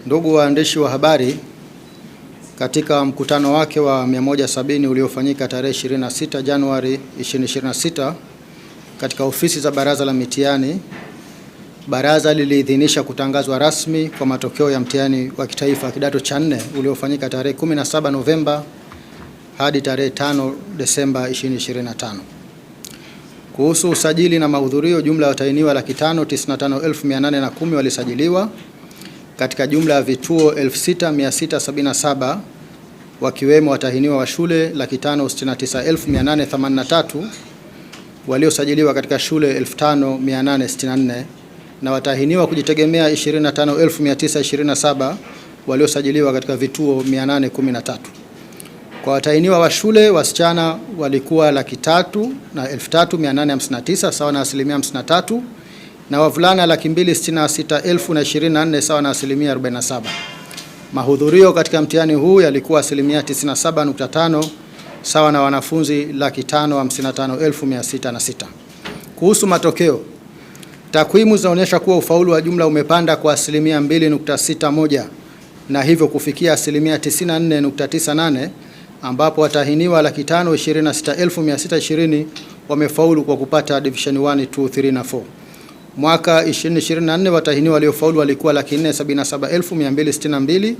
Ndugu waandishi wa habari, katika mkutano wake wa 170 uliofanyika tarehe 26 Januari 2026 katika ofisi za Baraza la Mitihani, Baraza liliidhinisha kutangazwa rasmi kwa matokeo ya mtihani wa kitaifa kidato cha 4 uliofanyika tarehe 17 Novemba hadi tarehe 5 Desemba 2025. Kuhusu usajili na mahudhurio, jumla ya watahiniwa 595,810 walisajiliwa katika jumla ya vituo 6677, wakiwemo watahiniwa wa shule 569,883 waliosajiliwa katika shule 5864 na watahiniwa kujitegemea 25,927 waliosajiliwa katika vituo 813. Kwa watahiniwa wa shule, wasichana walikuwa 303,859 sawa na 53%, na wavulana 266,024 sawa na 47%. Mahudhurio katika mtihani huu yalikuwa 97.5 sawa na wanafunzi 555,606. Kuhusu matokeo, takwimu zinaonyesha kuwa ufaulu wa jumla umepanda kwa 2.61 na hivyo kufikia 94.98, ambapo watahiniwa 526,620 wamefaulu kwa kupata division 1, 2, 3 na 4. Mwaka 2024 watahiniwa waliofaulu walikuwa 477,262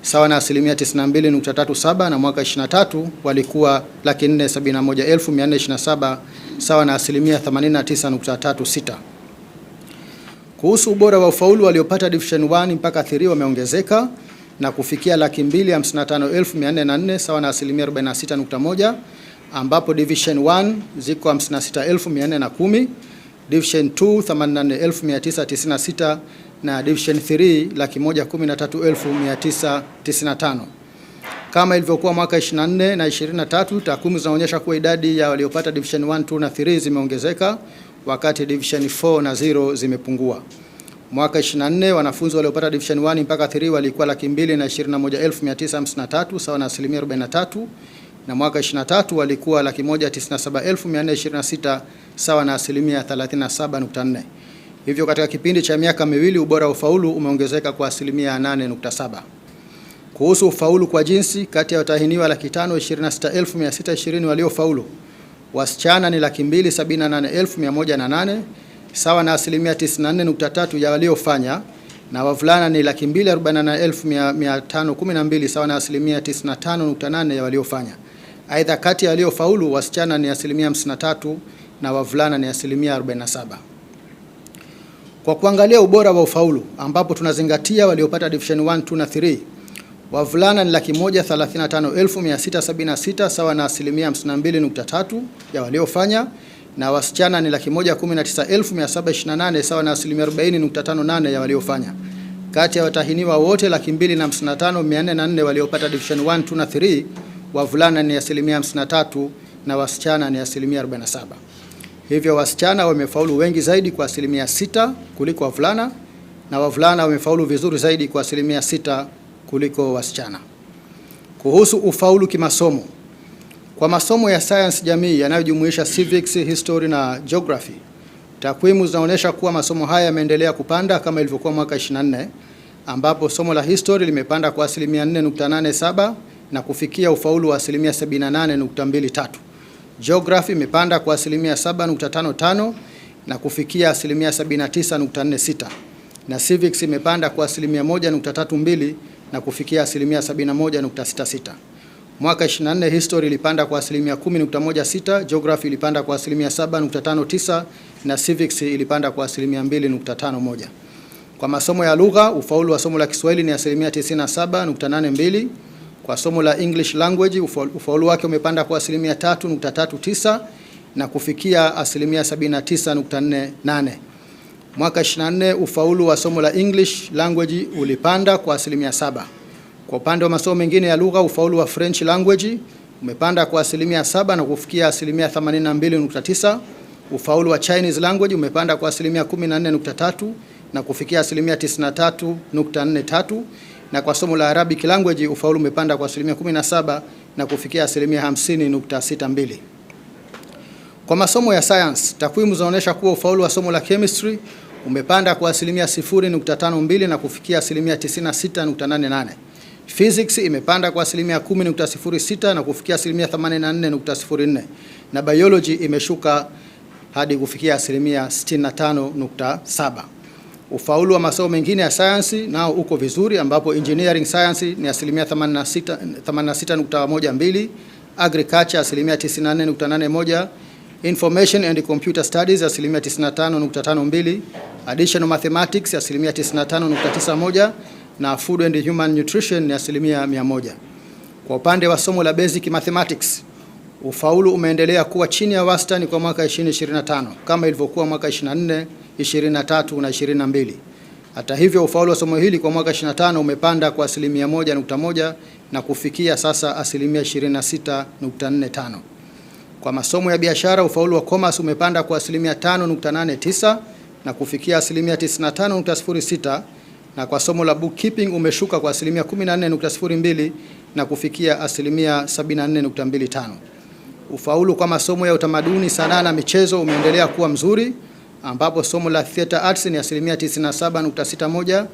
sawa na 92.37, na mwaka 23 walikuwa 471,427 sawa na 89.36. Kuhusu ubora wa ufaulu, waliopata division 1 mpaka 3 wameongezeka na kufikia 255,404 sawa na 46.1, ambapo division 1 ziko 56,410, division 2 84,996 na division 3 113,995. Kama ilivyokuwa mwaka 24 na 23, takwimu zinaonyesha kuwa idadi ya waliopata division 1, 2 na 3 zimeongezeka wakati division 4 na 0 zimepungua. Mwaka 24 wanafunzi waliopata division 1 mpaka 3 walikuwa 221,953 sawa na 43%, na mwaka 23 walikuwa 197,426 sawa na 37.4. Hivyo katika kipindi cha miaka miwili ubora wa ufaulu umeongezeka kwa 8.7. Kuhusu ufaulu kwa jinsi, kati ya watahiniwa 526,620 waliofaulu, wasichana ni 278,108 sawa na 94.3 ya waliofanya, na wavulana ni 248,512 sawa na 95.8 ya waliofanya. Aidha, kati ya waliofaulu wasichana ni 53% na wavulana ni 47%. Kwa kuangalia ubora wa ufaulu, ambapo tunazingatia waliopata division 1, 2 na 3, wavulana ni 135,676 sawa na 52.3 ya waliofanya, na wasichana ni 119,728 sawa na 40.58 ya waliofanya. Kati ya watahiniwa wote 255,404 waliopata division 1, 2 na 3, wavulana ni 53% na wasichana ni 47%. Hivyo wasichana wamefaulu wengi zaidi kwa 6% kuliko wavulana, na wavulana wamefaulu vizuri zaidi kwa 6% kuliko wasichana. Kuhusu ufaulu kimasomo, kwa masomo ya science jamii yanayojumuisha civics, history na geography, takwimu zinaonyesha kuwa masomo haya yameendelea kupanda kama ilivyokuwa mwaka 24, ambapo somo la history limepanda kwa 4.87 na kufikia ufaulu wa 78.23. Geography imepanda kwa 7.55 na kufikia 79.46, na civics imepanda kwa 1.32 na kufikia 71.66. Mwaka 24 history ilipanda kwa 10.16, geography ilipanda kwa 7.59 na civics ilipanda kwa 2.51. Kwa masomo ya lugha, ufaulu wa somo la Kiswahili ni 97.82. Kwa somo la English language ufaulu wake umepanda kwa 3.39 na kufikia 79.48. Mwaka 24 ufaulu wa somo la English language ulipanda kwa 7%. Kwa upande wa masomo mengine ya lugha, ufaulu wa French language umepanda kwa 7% na kufikia 82.9. Ufaulu wa Chinese language umepanda kwa 14.3 na kufikia 93.43. Na kwa somo la Arabic language ufaulu umepanda kwa 17% na kufikia 50.62. Kwa masomo ya science, takwimu zinaonyesha kuwa ufaulu wa somo la chemistry umepanda kwa asilimia 0.52 na kufikia asilimia 96.88. Physics imepanda kwa asilimia 10.06 na kufikia asilimia 84.04, na biology imeshuka hadi kufikia asilimia 65.7. Ufaulu wa masomo mengine ya sayansi nao uko vizuri, ambapo engineering science ni asilimia 86.12, agriculture asilimia 94.81, information and computer studies asilimia 95.52, additional mathematics asilimia 95.91, na food and human nutrition ni asilimia 100. Kwa upande wa somo la basic mathematics, ufaulu umeendelea kuwa chini ya wastani kwa mwaka 2025 kama ilivyokuwa mwaka 24, 23 na 22. Hata hivyo, ufaulu wa somo hili kwa mwaka 25 umepanda kwa asilimia 1.1 na kufikia sasa asilimia 26.45. Kwa masomo ya biashara, ufaulu wa commerce umepanda kwa asilimia 5.89 na kufikia asilimia 95.06, na kwa somo la bookkeeping umeshuka kwa asilimia 14.02 na kufikia asilimia 74.25. Ufaulu kwa masomo ya utamaduni, sanaa na michezo umeendelea kuwa mzuri, ambapo somo la theater arts ni asilimia 97.61,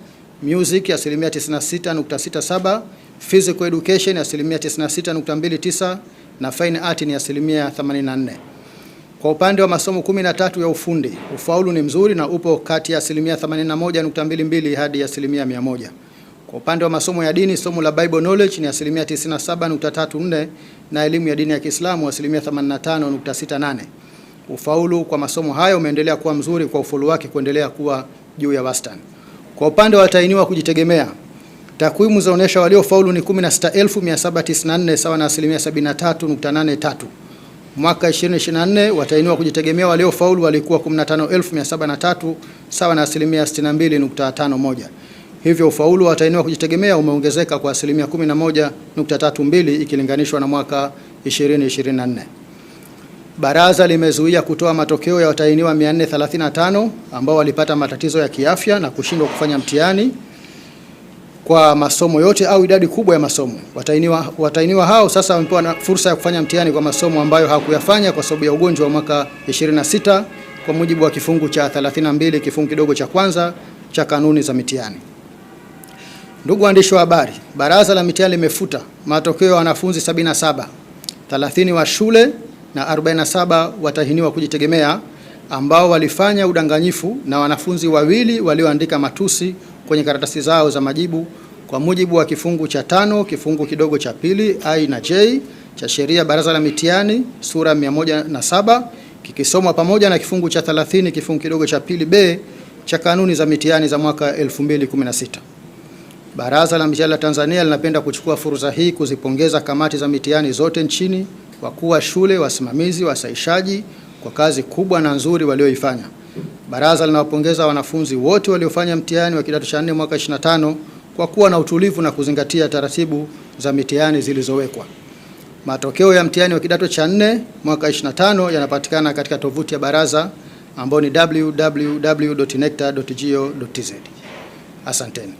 music asilimia 96.67, physical education asilimia 96.29 na fine art ni asilimia 84. Kwa upande wa masomo 13 ya ufundi, ufaulu ni mzuri na upo kati ya asilimia 81.22 hadi asilimia 100. Kwa upande wa masomo ya dini, somo la Bible knowledge ni asilimia 97.34 na elimu ya dini ya Kiislamu asilimia 85.68. Ufaulu kwa masomo hayo umeendelea kuwa mzuri, kwa ufaulu wake kuendelea kuwa juu ya wastani. Kwa upande wa watahiniwa kujitegemea, takwimu zaonesha waliofaulu ni 16,794 sawa na asilimia 73.83. Mwaka 2024 watahiniwa kujitegemea waliofaulu walikuwa 15,703 sawa na asilimia 62.51. Hivyo ufaulu wa watahiniwa kujitegemea umeongezeka kwa asilimia 11.32 ikilinganishwa na mwaka 2024. Baraza limezuia kutoa matokeo ya watahiniwa 435 ambao walipata matatizo ya kiafya na kushindwa kufanya mtihani kwa masomo yote au idadi kubwa ya masomo. Watahiniwa hao sasa wamepewa fursa ya kufanya mtihani kwa masomo ambayo hawakuyafanya kwa sababu ya ugonjwa wa mwaka 26 kwa mujibu wa kifungu cha 32 kifungu kidogo cha kwanza cha kanuni za mitihani. Ndugu waandishi wa habari, Baraza la Mitihani limefuta matokeo ya wanafunzi 77, 30 wa shule na 47 watahiniwa kujitegemea ambao walifanya udanganyifu na wanafunzi wawili walioandika matusi kwenye karatasi zao za majibu kwa mujibu wa kifungu cha 5 kifungu kidogo cha pili I na J cha sheria Baraza la Mitihani sura 107 kikisomwa pamoja na kifungu cha 30 kifungu kidogo cha pili B cha kanuni za mitihani za mwaka 2016. Baraza la Mitihani la Tanzania linapenda kuchukua fursa hii kuzipongeza kamati za mitihani zote nchini, wakuu wa shule, wasimamizi, wasahishaji kwa kazi kubwa na nzuri walioifanya. Baraza linawapongeza wanafunzi wote waliofanya mtihani wa kidato cha 4 mwaka 25 kwa kuwa na utulivu na kuzingatia taratibu za mitihani zilizowekwa. Matokeo ya mtihani wa kidato cha 4 mwaka 25 yanapatikana katika tovuti ya baraza ambayo ni www.necta.go.tz. Asanteni.